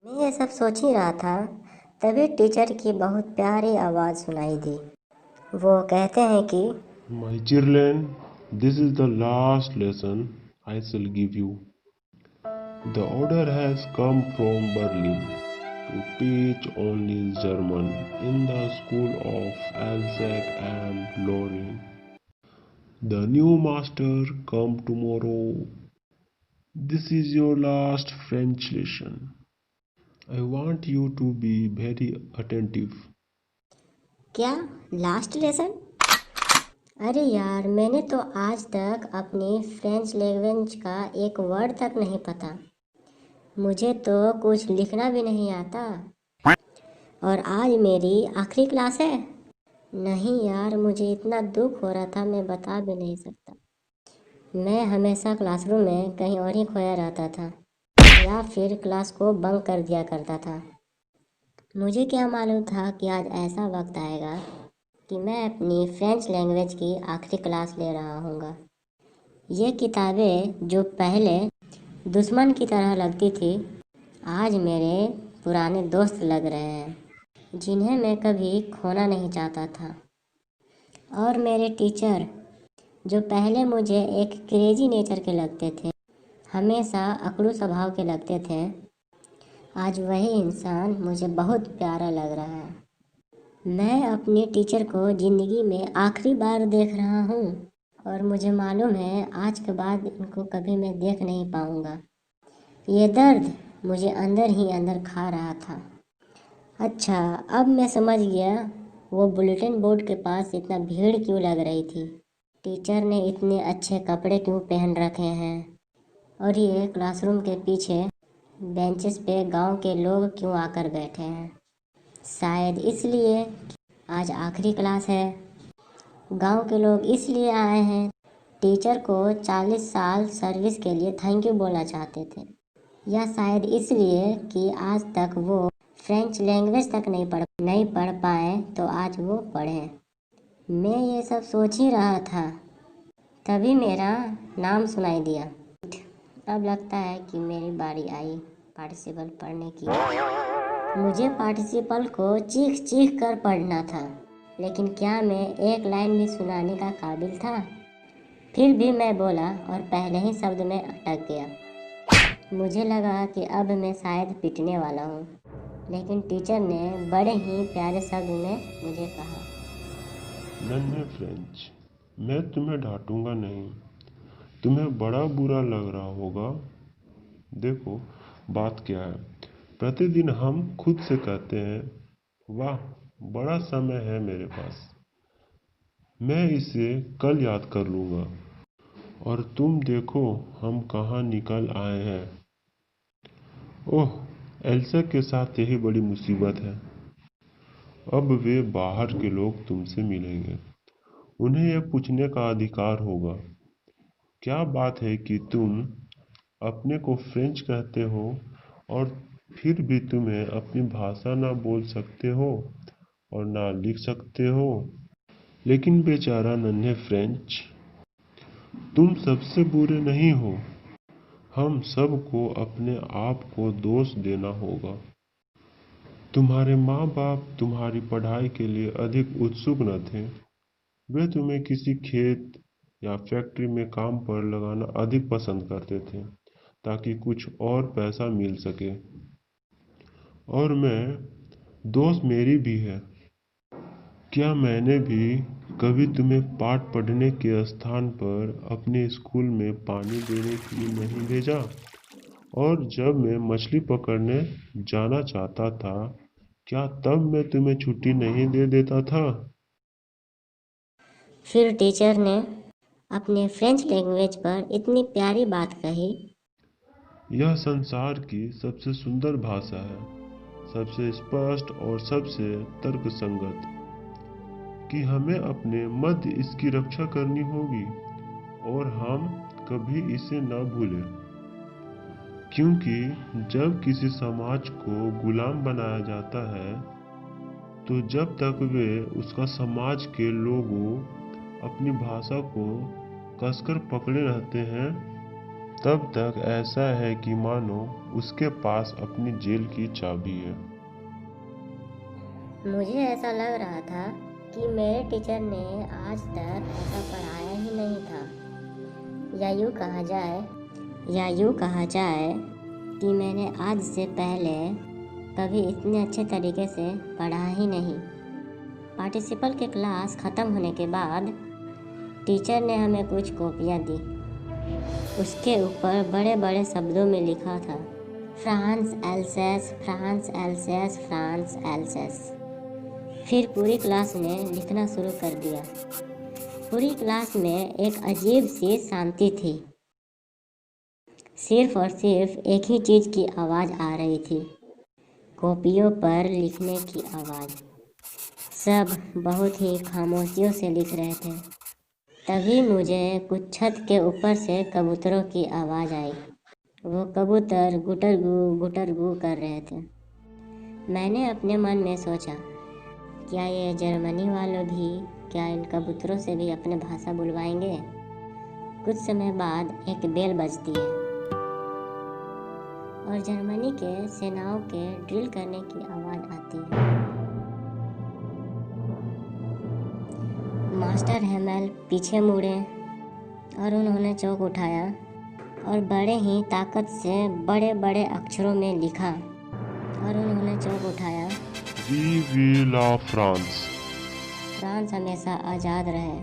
मैं ये सब सोच ही रहा था, तभी टीचर की बहुत प्यारी आवाज़ सुनाई दी। वो कहते हैं कि My children, this is the last lesson I shall give you. The order has come from Berlin to teach only German in the school of Alsace and Lorraine. The new master come tomorrow. This is your last French lesson. I want you to be very attentive. क्या last lesson? अरे यार, मैंने तो आज तक अपनी French language का एक वर्ड तक नहीं पता। मुझे तो कुछ लिखना भी नहीं आता। और आज मेरी आखिरी क्लास है। नहीं यार, मुझे इतना दुख हो रहा था, मैं बता भी नहीं सकता। मैं हमेशा क्लासरूम में कहीं और ही खोया रहता था, या फिर क्लास को बंक कर दिया करता था। मुझे क्या मालूम था कि आज ऐसा वक्त आएगा कि मैं अपनी फ्रेंच लैंग्वेज की आखिरी क्लास ले रहा हूँगा। ये किताबें जो पहले दुश्मन की तरह लगती थी, आज मेरे पुराने दोस्त लग रहे हैं, जिन्हें मैं कभी खोना नहीं चाहता था। और मेरे टीचर जो पहले मुझे एक क्रेजी नेचर के लगते थे, हमेशा अकड़ू स्वभाव के लगते थे, आज वही इंसान मुझे बहुत प्यारा लग रहा है। मैं अपने टीचर को ज़िंदगी में आखिरी बार देख रहा हूँ, और मुझे मालूम है आज के बाद इनको कभी मैं देख नहीं पाऊँगा। ये दर्द मुझे अंदर ही अंदर खा रहा था। अच्छा, अब मैं समझ गया वो बुलेटिन बोर्ड के पास इतना भीड़ क्यों लग रही थी। टीचर ने इतने अच्छे कपड़े क्यों पहन रखे हैं, और ये क्लासरूम के पीछे बेंचेस पे गांव के लोग क्यों आकर बैठे हैं। शायद इसलिए आज आखिरी क्लास है। गांव के लोग इसलिए आए हैं, टीचर को 40 साल सर्विस के लिए थैंक यू बोलना चाहते थे, या शायद इसलिए कि आज तक वो फ्रेंच लैंग्वेज तक नहीं पढ़ पाए, तो आज वो पढ़ें। मैं ये सब सोच ही रहा था, तभी मेरा नाम सुनाई दिया। अब लगता है कि मेरी बारी आई पार्टिसिपल पढ़ने की। मुझे पार्टिसिपल को चीख चीख कर पढ़ना था, लेकिन क्या मैं एक लाइन भी सुनाने का काबिल था? फिर भी मैं बोला और पहले ही शब्द में अटक गया। मुझे लगा कि अब मैं शायद पिटने वाला हूँ, लेकिन टीचर ने बड़े ही प्यारे शब्द में मुझे कहा, नन्हे फ्रेंच, मैं तुम्हें डांटूंगा नहीं। तुम्हें बड़ा बुरा लग रहा होगा। देखो, बात क्या है। प्रतिदिन हम खुद से कहते हैं, वाह, बड़ा समय है मेरे पास, मैं इसे कल याद कर लूँगा। और तुम देखो हम कहाँ निकल आए हैं। ओह, एल्सा के साथ यही बड़ी मुसीबत है। अब वे बाहर के लोग तुमसे मिलेंगे, उन्हें यह पूछने का अधिकार होगा, क्या बात है कि तुम अपने को फ्रेंच कहते हो और फिर भी तुम्हें अपनी भाषा ना बोल सकते हो और ना लिख सकते हो। लेकिन बेचारा नन्हे फ्रेंच, तुम सबसे बुरे नहीं हो। हम सबको अपने आप को दोष देना होगा। तुम्हारे माँ बाप तुम्हारी पढ़ाई के लिए अधिक उत्सुक न थे। वे तुम्हें किसी खेत या फैक्ट्री में काम पर लगाना अधिक पसंद करते थे, ताकि कुछ और पैसा मिल सके। और दोष मेरी भी है। क्या मैंने भी कभी तुम्हें पाठ पढ़ने के स्थान पर अपने स्कूल में पानी देने के लिए नहीं भेजा? और जब मैं मछली पकड़ने जाना चाहता था, क्या तब मैं तुम्हें छुट्टी नहीं दे देता था? फिर टीचर ने अपने फ्रेंच लैंग्वेज पर इतनी प्यारी बात कही। यह संसार की सबसे सुंदर भाषा है, सबसे स्पष्ट और सबसे तर्कसंगत, कि हमें अपने मध्य इसकी रक्षा करनी होगी और हम कभी इसे न भूलें। क्योंकि जब किसी समाज को गुलाम बनाया जाता है, तो जब तक वे उसका समाज के लोगों अपनी भाषा को कसकर पकड़े रहते हैं, तब तक ऐसा है कि मानो उसके पास अपनी जेल की चाबी है। मुझे ऐसा लग रहा था कि मेरे टीचर ने आज तक ऐसा पढ़ाया ही नहीं था, या यूँ कहा जाए कि मैंने आज से पहले कभी इतने अच्छे तरीके से पढ़ा ही नहीं। पार्टिसिपल के क्लास ख़त्म होने के बाद टीचर ने हमें कुछ कॉपियाँ दी। उसके ऊपर बड़े बड़े शब्दों में लिखा था France else's, France else's, France else's. फिर पूरी क्लास ने लिखना शुरू कर दिया। पूरी क्लास में एक अजीब सी शांति थी। सिर्फ और सिर्फ एक ही चीज़ की आवाज़ आ रही थी, कॉपियों पर लिखने की आवाज़। सब बहुत ही खामोशियों से लिख रहे थे। तभी मुझे कुछ छत के ऊपर से कबूतरों की आवाज़ आई। वो कबूतर गुटर गू कर रहे थे। मैंने अपने मन में सोचा, क्या ये जर्मनी वालों भी क्या इन कबूतरों से भी अपने भाषा बुलवाएंगे? कुछ समय बाद एक बेल बजती है और जर्मनी के सेनाओं के ड्रिल करने की आवाज़ आती है। मास्टर हेमेल पीछे मुड़े और उन्होंने चौक उठाया और बड़े ही ताकत से बड़े बड़े अक्षरों में लिखा विवे ला फ्रांस। फ्रांस हमेशा आज़ाद रहे।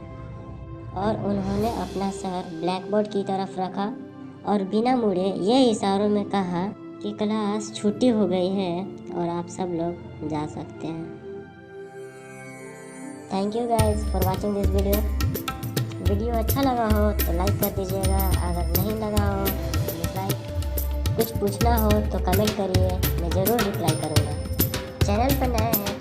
और उन्होंने अपना सर ब्लैकबोर्ड की तरफ रखा और बिना मुड़े ये इशारों में कहा कि क्लास छुट्टी हो गई है और आप सब लोग जा सकते हैं। Thank you guys for watching this video अच्छा लगा हो तो लाइक कर दीजिएगा, अगर नहीं लगा हो तो डिसलाइक। कुछ पूछना हो तो कमेंट करिए, मैं ज़रूर रिप्लाई करूँगा। चैनल पर नए हैं